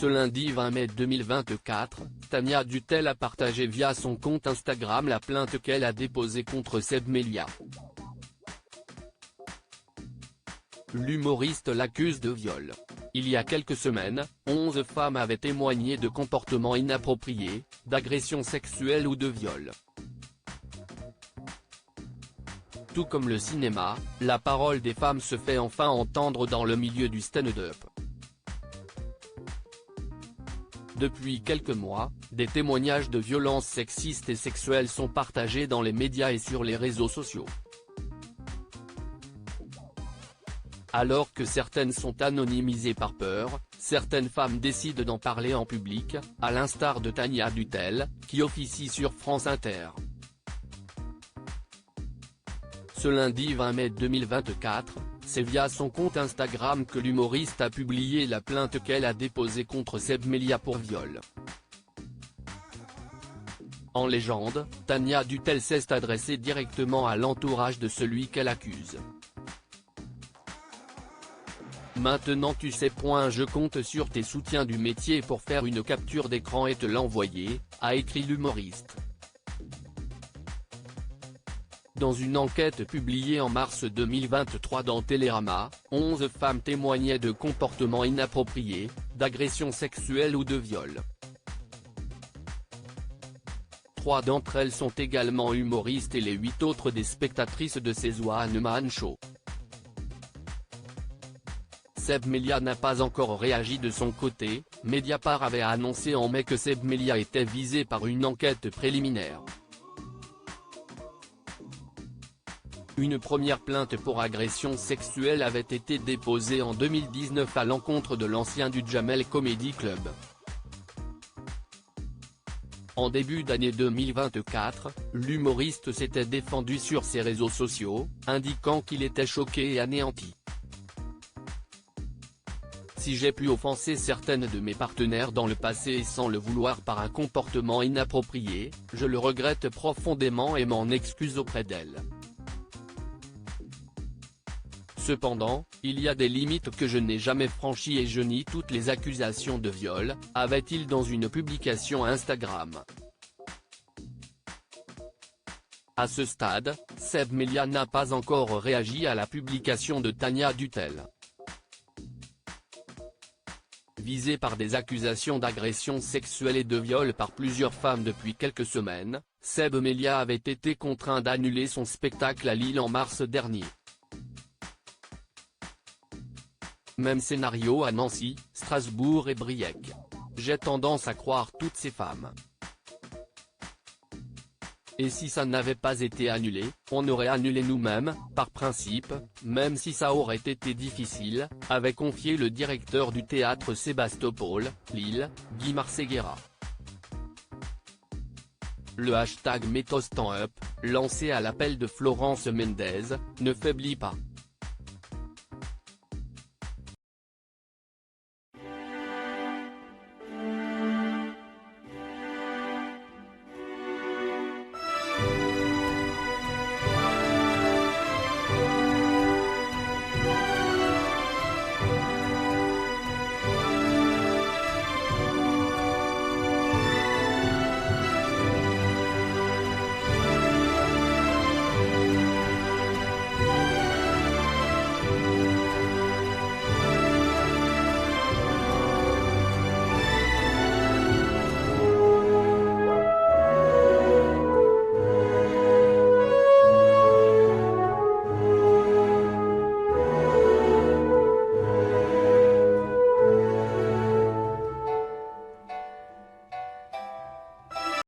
Ce lundi 20 mai 2024, Tania Dutel a partagé via son compte Instagram la plainte qu'elle a déposée contre Seb Melia. L'humoriste l'accuse de viol. Il y a quelques semaines, 11 femmes avaient témoigné de comportements inappropriés, d'agressions sexuelles ou de viol. Tout comme le cinéma, la parole des femmes se fait enfin entendre dans le milieu du stand-up. Depuis quelques mois, des témoignages de violences sexistes et sexuelles sont partagés dans les médias et sur les réseaux sociaux. Alors que certaines sont anonymisées par peur, certaines femmes décident d'en parler en public, à l'instar de Tania Dutel, qui officie sur France Inter. Ce lundi 20 mai 2024, c'est via son compte Instagram que l'humoriste a publié la plainte qu'elle a déposée contre Seb Melia pour viol. En légende, Tania Dutel s'est adressée directement à l'entourage de celui qu'elle accuse. Maintenant tu sais. Je compte sur tes soutiens du métier pour faire une capture d'écran et te l'envoyer, a écrit l'humoriste. Dans une enquête publiée en mars 2023 dans Télérama, 11 femmes témoignaient de comportements inappropriés, d'agressions sexuelles ou de viol. 3 d'entre elles sont également humoristes et les 8 autres des spectatrices de ces One Man Show. Seb Melia n'a pas encore réagi de son côté. Mediapart avait annoncé en mai que Seb Melia était visé par une enquête préliminaire. Une première plainte pour agression sexuelle avait été déposée en 2019 à l'encontre de l'ancien du Jamel Comedy Club. En début d'année 2024, l'humoriste s'était défendu sur ses réseaux sociaux, indiquant qu'il était choqué et anéanti. Si j'ai pu offenser certaines de mes partenaires dans le passé et sans le vouloir par un comportement inapproprié, je le regrette profondément et m'en excuse auprès d'elles. Cependant, il y a des limites que je n'ai jamais franchies et je nie toutes les accusations de viol, avait-il dans une publication Instagram. À ce stade, Seb Melia n'a pas encore réagi à la publication de Tania Dutel. Visé par des accusations d'agression sexuelle et de viol par plusieurs femmes depuis quelques semaines, Seb Melia avait été contraint d'annuler son spectacle à Lille en mars dernier. Même scénario à Nancy, Strasbourg et Briec. J'ai tendance à croire toutes ces femmes. Et si ça n'avait pas été annulé, on aurait annulé nous-mêmes, par principe, même si ça aurait été difficile, avait confié le directeur du théâtre Sébastopol, Lille, Guy Marseguera. Le hashtag MettosStandUp, lancé à l'appel de Florence Mendez, ne faiblit pas.